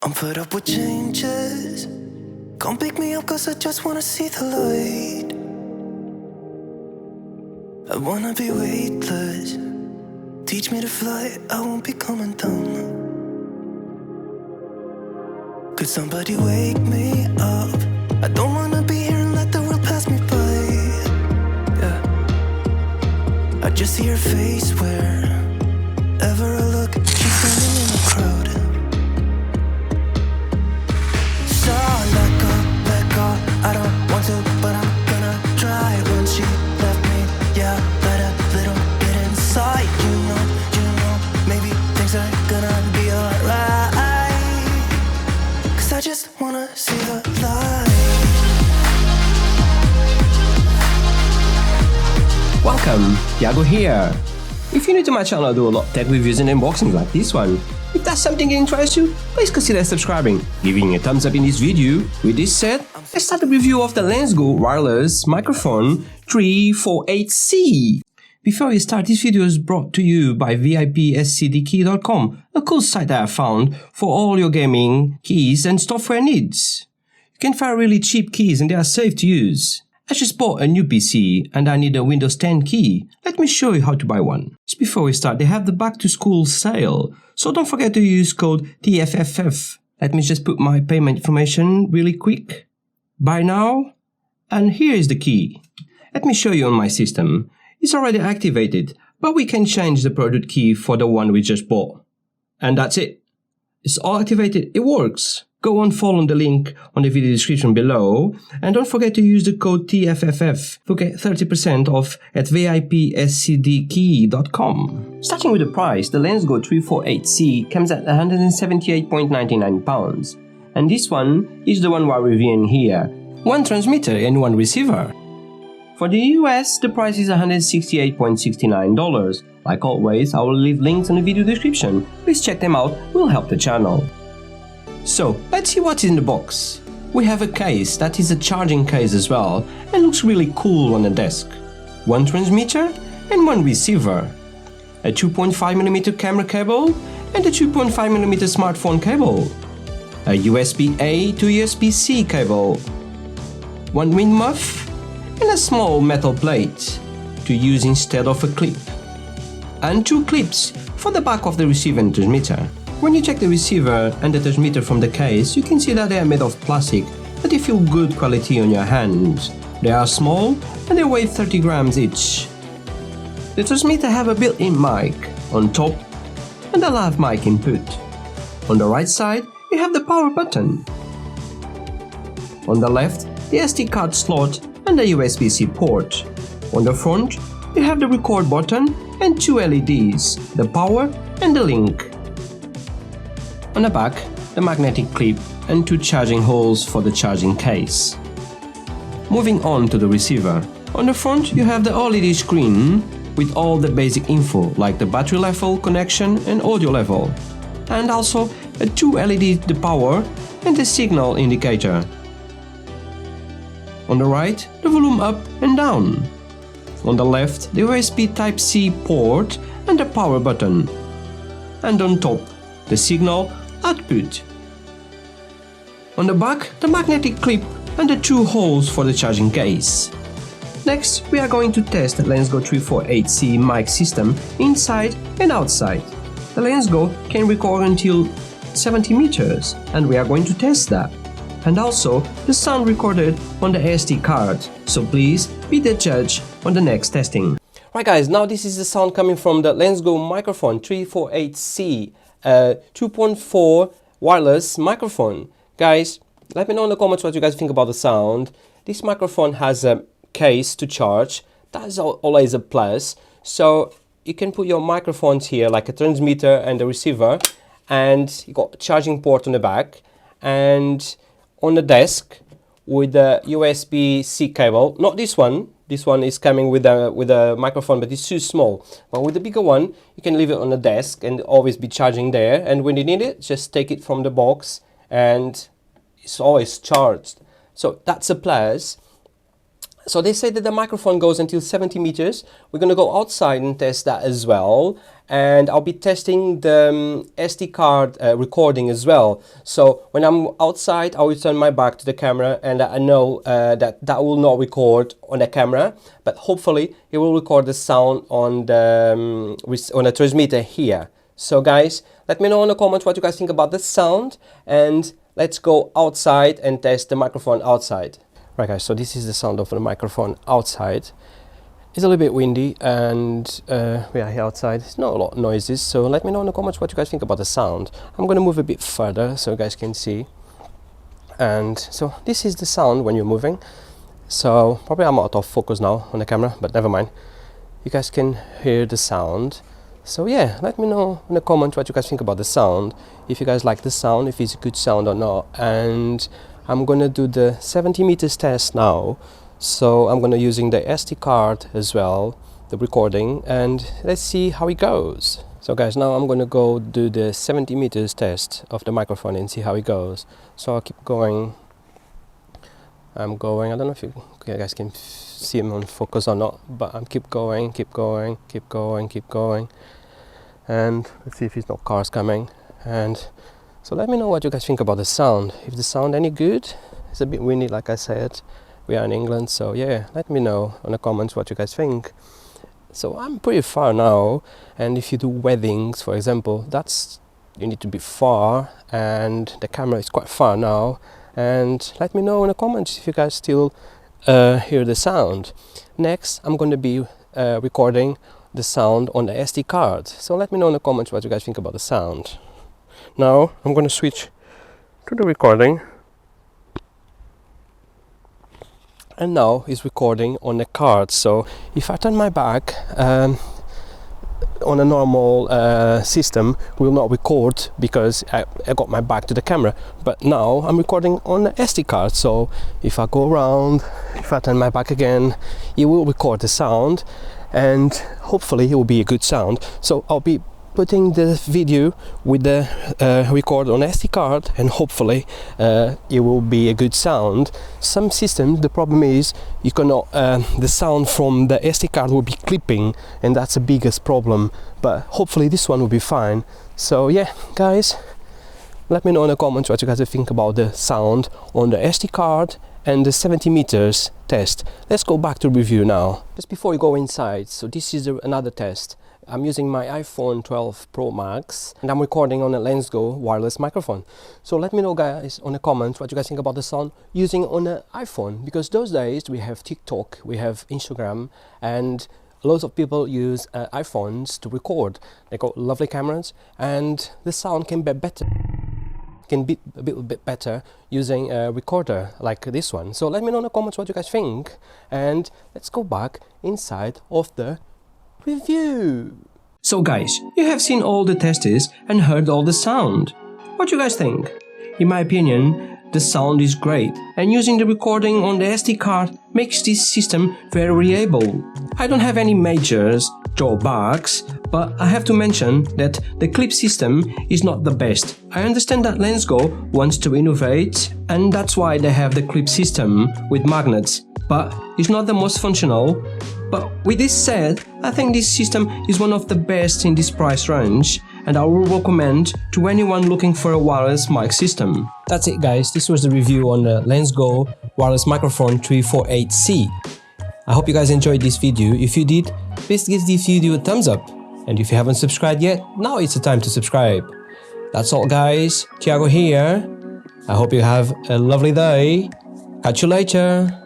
I'm fed up with changes. Come pick me up cause I just wanna see the light. I wanna be weightless. Teach me to fly, I won't be coming down. Could somebody wake me up? I don't wanna be here and let the world pass me by. Yeah. I just see her face wherever I look. She's standing in the crowd. So let go, I don't want to, but I'm gonna try. When she left me, yeah, let a little bit inside. You know, maybe things are gonna be alright. Cause I just wanna see the light. Welcome, Thiago here. If you're new to my channel, I do a lot of tech reviews and unboxings like this one. If that's something that interests you, please consider subscribing, giving a thumbs up in this video. With this said, let's start the review of the LensGO wireless microphone 348C. Before we start, this video is brought to you by VIP-SCDkey.com, a cool site that I found for all your gaming keys and software needs. You can find really cheap keys and they are safe to use. I just bought a new PC and I need a Windows 10 key. Let me show you how to buy one. Just before we start, they have the back to school sale, so don't forget to use code TFFF. Let me just put my payment information really quick. Buy now, and here is the key. Let me show you on my system. It's already activated, but we can change the product key for the one we just bought. And that's it. It's all activated, it works. Go and follow the link on the video description below, and don't forget to use the code TFFF to get 30% off at VIP-SCDkey.com. Starting with the price, the LensGO 348C comes at £178.99, and this one is the one we're reviewing here. One transmitter and one receiver. For the US, the price is $168.69. Like always, I will leave links in the video description. Please check them out, will help the channel. So, let's see what's in the box. We have a case that is a charging case as well and looks really cool on the desk. One transmitter and one receiver. A 2.5mm camera cable and a 2.5mm smartphone cable. A USB-A to USB-C cable. One wind muff and a small metal plate to use instead of a clip. And two clips for the back of the receiver and transmitter. When you check the receiver and the transmitter from the case, you can see that they are made of plastic, but they feel good quality on your hands. They are small and they weigh 30 grams each. The transmitter have a built-in mic on top and a lav mic input. On the right side, you have the power button. On the left, the SD card slot and the USB-C port. On the front, you have the record button and two LEDs, the power and the link. On the back, the magnetic clip and two charging holes for the charging case. Moving on to the receiver. On the front, you have the OLED screen with all the basic info like the battery level, connection and audio level. And also a two LEDs, the power and the signal indicator. On the right, the volume up and down. On the left, the USB Type-C port and the power button. And on top, the signal output. On the back, the magnetic clip and the two holes for the charging case. Next, we are going to test the LensGO 348C mic system inside and outside. The LensGO can record until 70 meters, and we are going to test that. And also, the sound recorded on the SD card, so please be the judge on the next testing. Right guys, now this is the sound coming from the LensGO microphone 348C. 2.4 wireless microphone. Guys, let me know in the comments what you guys think about the sound. This microphone has a case to charge. That's always a plus. So you can put your microphones here like a transmitter and a receiver, and you got a charging port on the back, and on the desk with the USB-C cable. Not this one. This one is coming with a microphone, but it's too small. But with the bigger one, you can leave it on the desk and always be charging there. And when you need it, just take it from the box and it's always charged. So that's a plus. So they say that the microphone goes until 70 meters. We're going to go outside and test that as well. And I'll be testing the SD card recording as well. So when I'm outside, I will turn my back to the camera, and I know that will not record on the camera, but hopefully it will record the sound on the transmitter here. So guys, let me know in the comments what you guys think about the sound, and let's go outside and test the microphone outside. Right guys, so this is the sound of the microphone outside. It's a little bit windy, and we are here outside. It's not a lot of noises, so let me know in the comments what you guys think about the sound. I'm going to move a bit further so you guys can see. And so this is the sound when you're moving. So probably I'm out of focus now on the camera, but never mind. You guys can hear the sound. So yeah, let me know in the comments what you guys think about the sound. If you guys like the sound, if it's a good sound or not. And I'm gonna do the 70 meters test now. So I'm gonna using the SD card as well, the recording, and let's see how it goes. So guys, now I'm gonna go do the 70 meters test of the microphone and see how it goes. So I'll keep going. I'm going. I don't know if you guys can see him on focus or not, but I'm keep going, keep going, keep going, keep going. And let's see if there's no cars coming. And so let me know what you guys think about the sound. If the sound any good. It's a bit windy, like I said. We are in England, so yeah, let me know in the comments what you guys think. So I'm pretty far now, and if you do weddings, for example, you need to be far, and the camera is quite far now. And let me know in the comments if you guys still hear the sound. Next, I'm going to be recording the sound on the SD card. So let me know in the comments what you guys think about the sound. Now I'm going to switch to the recording, and now it's recording on the card. So if I turn my back on a normal system, will not record because I got my back to the camera, but now I'm recording on the SD card. So if I go around, if I turn my back again, it will record the sound, and hopefully it will be a good sound. So I'll be putting the video with the record on SD card, and hopefully it will be a good sound. Some systems, the problem is you cannot the sound from the SD card will be clipping, and that's the biggest problem, but hopefully this one will be fine. So yeah guys, let me know in the comments what you guys think about the sound on the SD card and the 70 meters test. Let's go back to review now. Just before we go inside, so this is another test. I'm using my iPhone 12 Pro Max, and I'm recording on a LensGO wireless microphone. So let me know guys on the comments what you guys think about the sound using on an iPhone, because those days we have TikTok, we have Instagram, and lots of people use iPhones to record. They got lovely cameras, and the sound can be better. Can be a bit better using a recorder like this one. So let me know in the comments what you guys think, and let's go back inside of the review. So guys, you have seen all the tests and heard all the sound. What do you guys think? In my opinion, the sound is great, and using the recording on the SD card makes this system very reliable. I don't have any major drawbacks, but I have to mention that the clip system is not the best. I understand that LensGO wants to innovate, and that's why they have the clip system with magnets, but it's not the most functional. But with this said, I think this system is one of the best in this price range, and I will recommend to anyone looking for a wireless mic system. That's it guys, this was the review on the LensGO wireless microphone 348C. I hope you guys enjoyed this video. If you did, please give this video a thumbs up, and if you haven't subscribed yet, now it's the time to subscribe. That's all guys, Thiago here. I hope you have a lovely day. Catch you later.